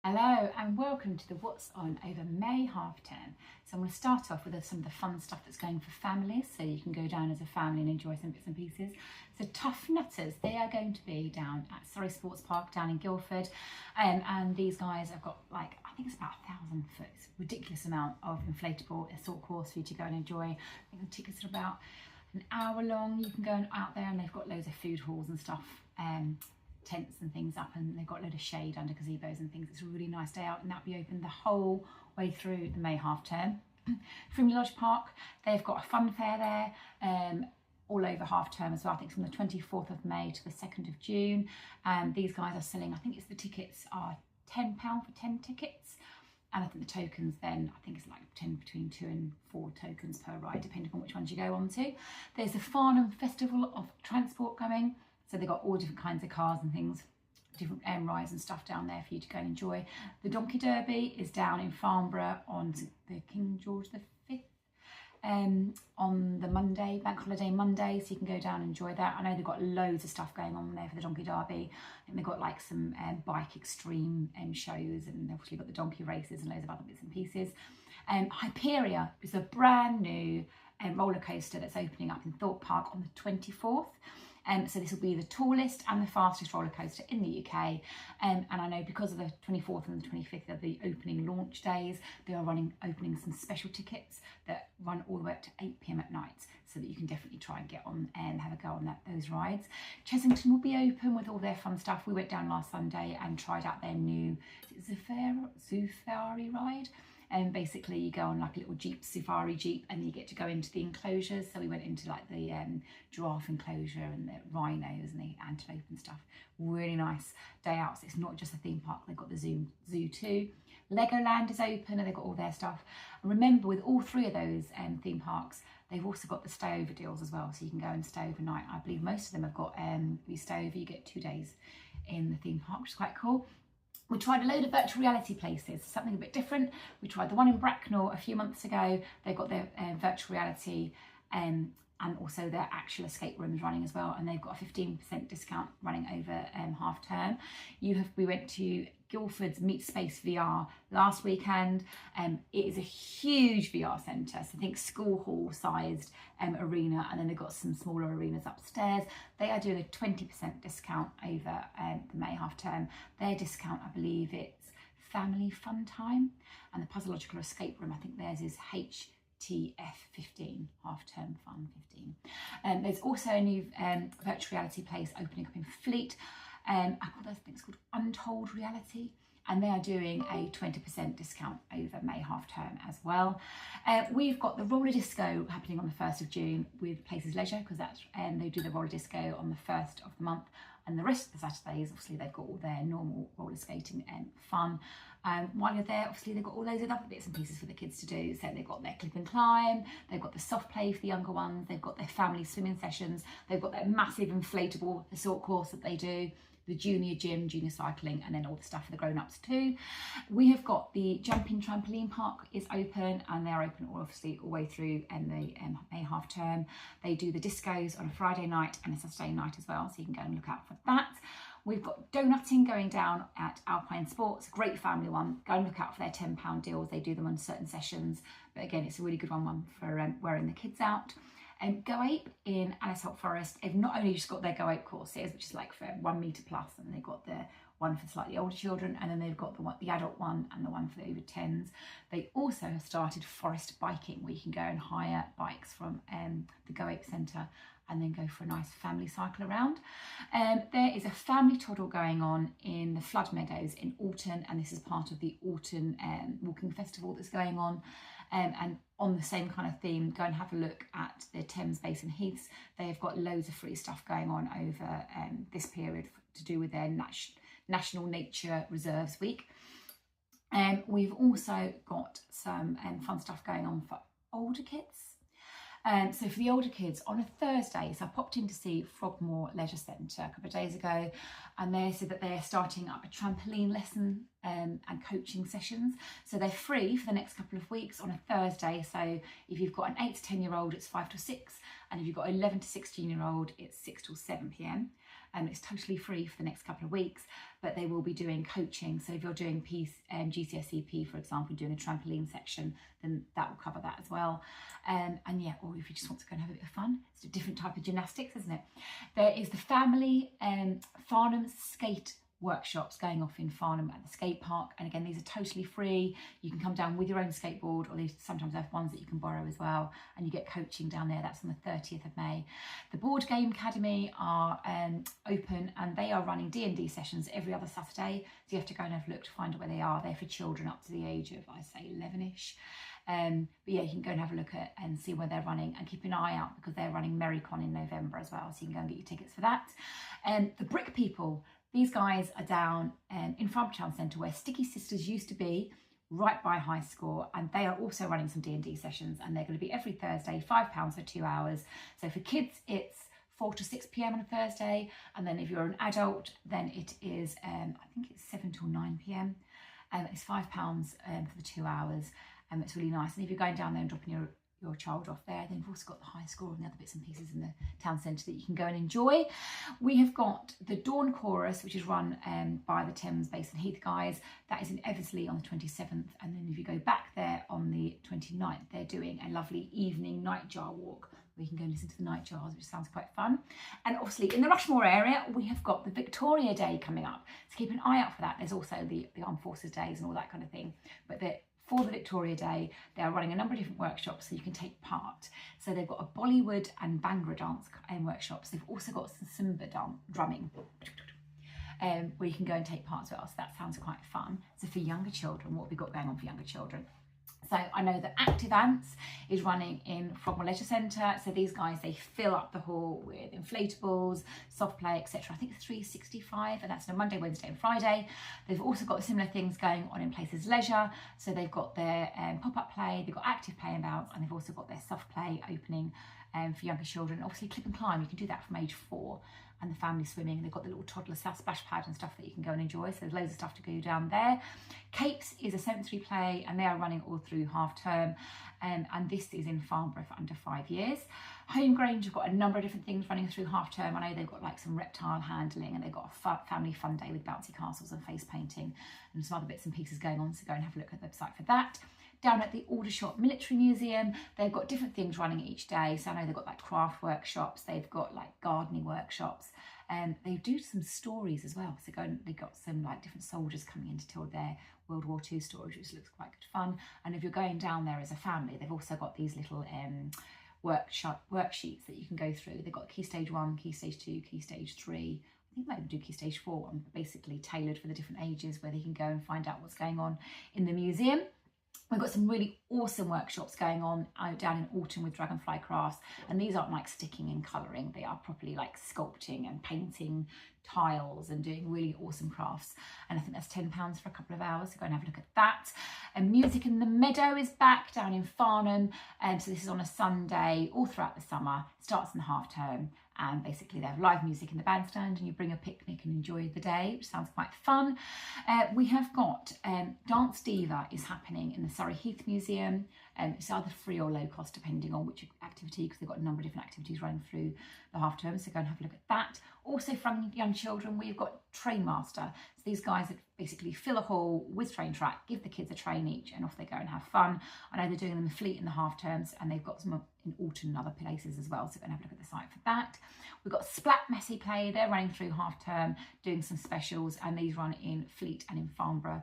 Hello and welcome to the What's On over May half term. So I'm going to start off with some of the fun stuff that's going for families, so you can go down as a family and enjoy some bits and pieces. So Tuff Nutterz, they are going to be down at Surrey Sports Park down in Guildford, and these guys have got I think it's about 1,000 foot, it's a ridiculous amount of inflatable assault course for you to go and enjoy. I think the tickets are about an hour long. You can go out there and they've got loads of food halls and stuff. Tents and things up, and they've got a load of shade under gazebos and things. It's a really nice day out, and that'll be open the whole way through the May half term. Frimley Lodge Park, they've got a fun fair there all over half term as well. I think it's from the 24th of May to the 2nd of June, and these guys are selling, I think it's the tickets are £10 for 10 tickets, and I think the tokens then, I think it's like between 2 and 4 tokens per ride, depending on which ones you go on to. There's the Farnham Festival of Transport coming. So they've got all different kinds of cars and things, different rides and stuff down there for you to go and enjoy. The Donkey Derby is down in Farnborough on the King George V on the Monday, Bank Holiday Monday, so you can go down and enjoy that. I know they've got loads of stuff going on there for the Donkey Derby. I think they've got like some bike extreme shows, and they've obviously got the donkey races and loads of other bits and pieces. Hyperia is a brand new roller coaster that's opening up in Thorpe Park on the 24th. So this will be the tallest and the fastest roller coaster in the UK, and I know because of the 24th and the 25th are the opening launch days, they are opening some special tickets that run all the way up to 8 PM at night, so that you can definitely try and get on and have a go on those rides. Chessington will be open with all their fun stuff. We went down last Sunday and tried out their new Safari ride. And basically you go on like a little safari jeep, and you get to go into the enclosures. So we went into like the giraffe enclosure and the rhinos and the antelope and stuff. Really nice day out. So it's not just a theme park, they've got the zoo too. Legoland is open and they've got all their stuff. And remember, with all three of those theme parks, they've also got the stay over deals as well. So you can go and stay overnight. I believe most of them have got, you stay over, you get 2 days in the theme park, which is quite cool. We tried a load of virtual reality places, something a bit different. We tried the one in Bracknell a few months ago. They've got their virtual reality and also their actual escape rooms running as well. And they've got a 15% discount running over half term. We went to Guildford's Meet Space VR last weekend. It is a huge VR centre, so I think school hall sized arena, and then they've got some smaller arenas upstairs. They are doing a 20% discount over the May half term. Their discount, I believe it's family fun time, and the puzzleological escape room, I think theirs is HTF 15, half term fun 15. There's also a new virtual reality place opening up in Fleet. I think it's called Untold Reality, and they are doing a 20% discount over May half term as well. We've got the roller disco happening on the 1st of June with Places Leisure, because that's they do the roller disco on the 1st of the month, and the rest of the Saturdays, obviously, they've got all their normal roller skating and fun. While you're there, obviously, they've got all those other bits and pieces for the kids to do. So they've got their clip and climb, they've got the soft play for the younger ones, they've got their family swimming sessions, they've got their massive inflatable assault course that they do, the junior gym, junior cycling, and then all the stuff for the grown-ups too. We have got the jumping trampoline park is open, and they're open obviously all the way through the May half term. They do the discos on a Friday night and a Saturday night as well, so you can go and look out for that. We've got donutting going down at Alpine Sports, great family one. Go and look out for their £10 deals. They do them on certain sessions, but again, it's a really good one for wearing the kids out. GOAPE in Alice Holt Forest, they've not only just got their GOAPE courses, which is like for 1 metre plus, and they've got the one for slightly older children, and then they've got the adult one and the one for the over 10s. They also have started forest biking, where you can go and hire bikes from the GOAPE Centre and then go for a nice family cycle around. There is a family toddle going on in the Flood Meadows in Alton, and this is part of the Alton walking festival that's going on. And on the same kind of theme, go and have a look at the Thames Basin Heaths. They've got loads of free stuff going on over this period to do with their National Nature Reserves Week. We've also got some fun stuff going on for older kids. So for the older kids, on a Thursday, so I popped in to see Frogmore Leisure Centre a couple of days ago, and they said that they're starting up a trampoline lesson and coaching sessions. So they're free for the next couple of weeks on a Thursday. So if you've got an 8 to 10 year old, it's 5 till 6, and if you've got an 11 to 16 year old, it's 6 till 7 PM. It's totally free for the next couple of weeks, but they will be doing coaching. So if you're doing GCSEP, for example, doing a trampoline section, then that will cover that as well. And yeah, or if you just want to go and have a bit of fun, it's a different type of gymnastics, isn't it? There is the family Farnham skate workshops going off in Farnham at the skate park, and again, these are totally free. You can come down with your own skateboard, or they sometimes have ones that you can borrow as well, and you get coaching down there. That's on the 30th of May. The Board Game Academy are open, and they are running D&D sessions every other Saturday, so you have to go and have a look to find out where they are. They're for children up to the age of, I say, 11ish. But yeah, you can go and have a look at and see where they're running, and keep an eye out because they're running Merrycon in November as well, so you can go and get your tickets for that. The Brick People, these guys are down in Farnborough Town Centre, where Sticky Sisters used to be, right by high school, and they are also running some D&D sessions, and they're going to be every Thursday, £5 for 2 hours. So for kids, it's 4 to 6 p.m. on a Thursday, and then if you're an adult, then it is, I think it's 7 till 9 p.m. It's £5 for the 2 hours. It's really nice. And if you're going down there and dropping your child off there, then you've also got the high school and the other bits and pieces in the town centre that you can go and enjoy. We have got the Dawn Chorus, which is run by the Thames Basin Heaths guys. That is in Eversley on the 27th, and then if you go back there on the 29th, they're doing a lovely evening nightjar walk where you can go and listen to the nightjars, which sounds quite fun. And obviously in the Rushmore area, we have got the Victoria Day coming up, so keep an eye out for that. There's also the Armed Forces Days and all that kind of thing, but for the Victoria Day, they are running a number of different workshops so you can take part. So they've got a Bollywood and Bhangra dance workshops. They've also got some Simba drumming, where you can go and take part as well. So that sounds quite fun. So for younger children, what have we got going on for younger children? So I know that Active Ants is running in Frogmore Leisure Centre. So these guys, they fill up the hall with inflatables, soft play, etc. I think it's 365, and that's on a Monday, Wednesday and Friday. They've also got similar things going on in Places Leisure. So they've got their pop-up play, they've got active play and bounce, and they've also got their soft play opening for younger children. Obviously Clip and Climb, you can do that from age 4. And the family swimming, they've got the little toddler splash pad and stuff that you can go and enjoy, so there's loads of stuff to go down there. Capes is a sensory play, and they are running all through half term, and this is in Farnborough for under 5 years. Home Grange have got a number of different things running through half term. I know they've got like some reptile handling, and they've got a family fun day with bouncy castles and face painting and some other bits and pieces going on, so go and have a look at the website for that. Down at the Aldershot Military Museum, they've got different things running each day. So I know they've got like craft workshops, they've got like gardening workshops, and they do some stories as well. So they've got some like different soldiers coming in to tell their World War II stories, which looks quite good fun. And if you're going down there as a family, they've also got these little worksheets that you can go through. They've got Key Stage 1, Key Stage 2, Key Stage 3. I think maybe do Key Stage 4 one, basically tailored for the different ages, where they can go and find out what's going on in the museum. We've got some really awesome workshops going on down in Alton with Dragonfly Crafts, and these aren't like sticking and colouring, they are properly like sculpting and painting tiles and doing really awesome crafts, and I think that's £10 for a couple of hours, so go and have a look at that. And Music in the Meadow is back down in Farnham, so this is on a Sunday all throughout the summer, starts in the half term, and basically they have live music in the bandstand, and you bring a picnic and enjoy the day, which sounds quite fun. We have got Dance Diva is happening in the Surrey Heath Museum. It's either free or low cost depending on which activity, because they've got a number of different activities running through the half term, so go and have a look at that. Also from young children, we've got Train Master. So these guys that basically fill a hall with train track, give the kids a train each, and off they go and have fun. I know they're doing them in Fleet in the half terms, and they've got some in Alton and other places as well, so go and have a look at the site for that. We've got Splat Messy Play, they're running through half term, doing some specials, and these run in Fleet and in Farnborough.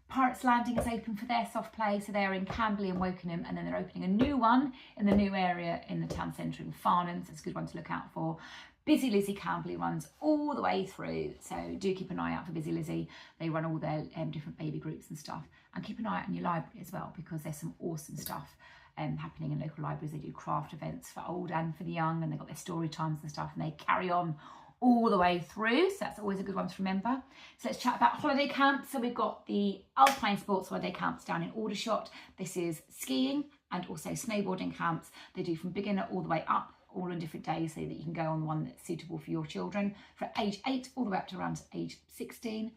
Pirates Landing is open for their soft play, so they're in Camberley and Wokingham, and then they're opening a new one in the new area in the town centre in Farnham, so it's a good one to look out for. Busy Lizzie Camberley runs all the way through, so do keep an eye out for Busy Lizzie. They run all their different baby groups and stuff, and keep an eye out in your library as well, because there's some awesome stuff happening in local libraries. They do craft events for old and for the young, and they've got their story times and stuff, and they carry on all the way through, so that's always a good one to remember. So let's chat about holiday camps. So we've got the Alpine Sports Holiday Camps down in Aldershot. This is skiing and also snowboarding camps. They do from beginner all the way up, all on different days, so that you can go on one that's suitable for your children, for age 8 all the way up to around age 16.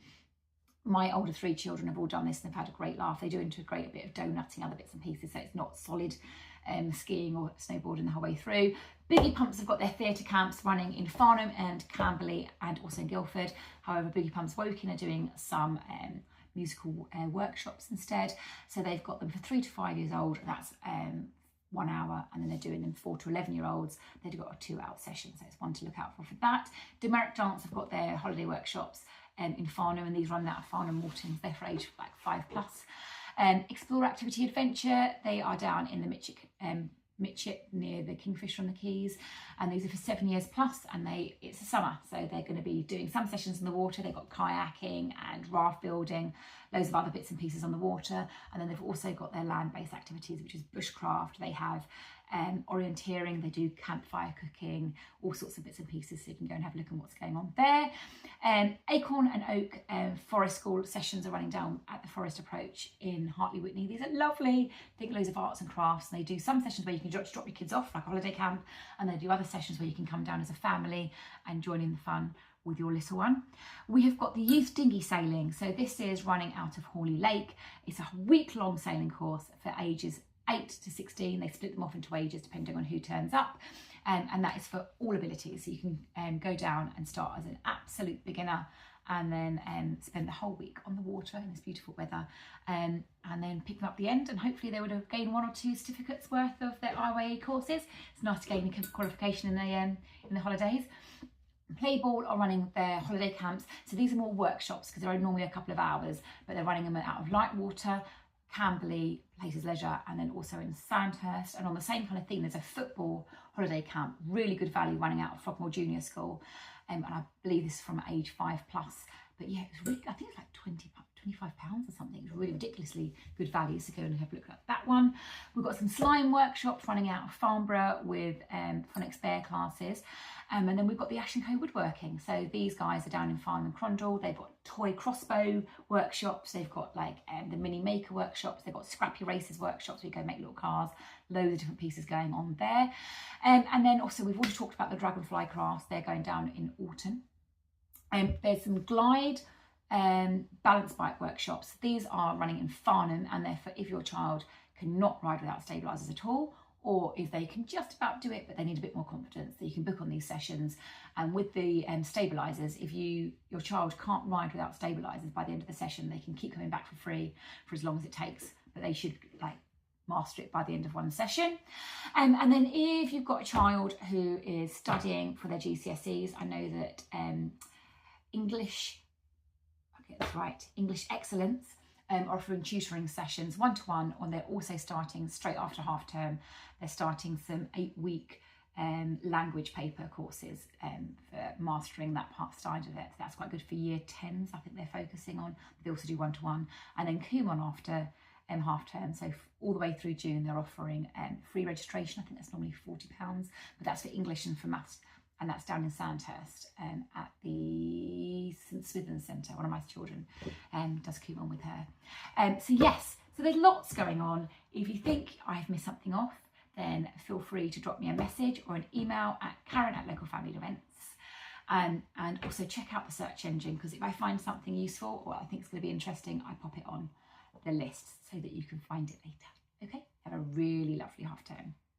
My older 3 children have all done this and they've had a great laugh. They do integrate a bit of donutting, other bits and pieces, so it's not solid skiing or snowboarding the whole way through. Biggie Pumps have got their theatre camps running in Farnham and Camberley and also in Guildford. However, Biggie Pumps Woking are doing some musical workshops instead. So they've got them for 3 to 5 years old. That's 1 hour, and then they're doing them 4 to 11-year-olds. They've got a 2-hour session, so it's one to look out for that. Demerit Dance have got their holiday workshops in Farnham, and these run out of Farnham Mortons. They're for age like 5+. Explore Activity Adventure, they are down in the Mitchett near the Kingfisher on the Quays, and these are for 7 years plus, and it's a summer, so they're going to be doing some sessions in the water. They've got kayaking and raft building, loads of other bits and pieces on the water, and then they've also got their land-based activities, which is bushcraft. They have orienteering, they do campfire cooking, all sorts of bits and pieces, so you can go and have a look at what's going on there. Acorn and Oak Forest School sessions are running down at the Forest Approach in Hartley Whitney. These are lovely. They do loads of arts and crafts, and they do some sessions where you can just drop your kids off, like a holiday camp, and they do other sessions where you can come down as a family and join in the fun with your little one. We have got the youth dinghy sailing, so this is running out of Hawley Lake. It's a week-long sailing course for ages 8 to 16. They split them off into ages depending on who turns up, and that is for all abilities. So you can go down and start as an absolute beginner, and then spend the whole week on the water in this beautiful weather, and then pick them up at the end, and hopefully they would have gained 1 or 2 certificates worth of their IYA courses. It's nice to gain a qualification in the holidays. Playball are running their holiday camps, so these are more workshops because they're normally a couple of hours, but they're running them out of Lightwater, Camberley, Places Leisure, and then also in Sandhurst. And on the same kind of theme, there's a football holiday camp, really good value, running out of Frogmore Junior School, and I believe this is from age 5+. But yeah, it's really, I think it's like £25 or something. It's really ridiculously good value, so go and have a look at that one. We've got some slime workshops running out of Farnborough with phonics bear classes. And then we've got the Ash & Co woodworking. So these guys are down in Farnham and Crondall. They've got toy crossbow workshops. They've got like the mini maker workshops. They've got scrappy races workshops where you go make little cars. Loads of different pieces going on there. And then also we've already talked about the dragonfly crafts. They're going down in Alton. There's some glide balance bike workshops. These are running in Farnham, and they're for if your child cannot ride without stabilisers at all, or if they can just about do it but they need a bit more confidence, that you can book on these sessions. And with the stabilisers, if your child can't ride without stabilisers, by the end of the session they can keep coming back for free for as long as it takes, but they should like master it by the end of 1 session. And then if you've got a child who is studying for their GCSEs, I know that English Excellence offering tutoring sessions 1-to-1, and they're also starting straight after half term. They're starting some 8-week language paper courses for mastering that side of it. That's quite good for year 10s, I think they're focusing on. They also do 1-to-1, and then Kumon after half term, so all the way through June they're offering free registration. I think that's normally £40, but that's for English and for maths, and that's down in Sandhurst at the St Swithin's Centre. One of my children does Kumon with her. So yes, so there's lots going on. If you think I've missed something off, then feel free to drop me a message or an email at Karen@localfamily.events. And also check out the search engine, because if I find something useful or I think it's going to be interesting, I pop it on the list so that you can find it later. Okay, have a really lovely half term.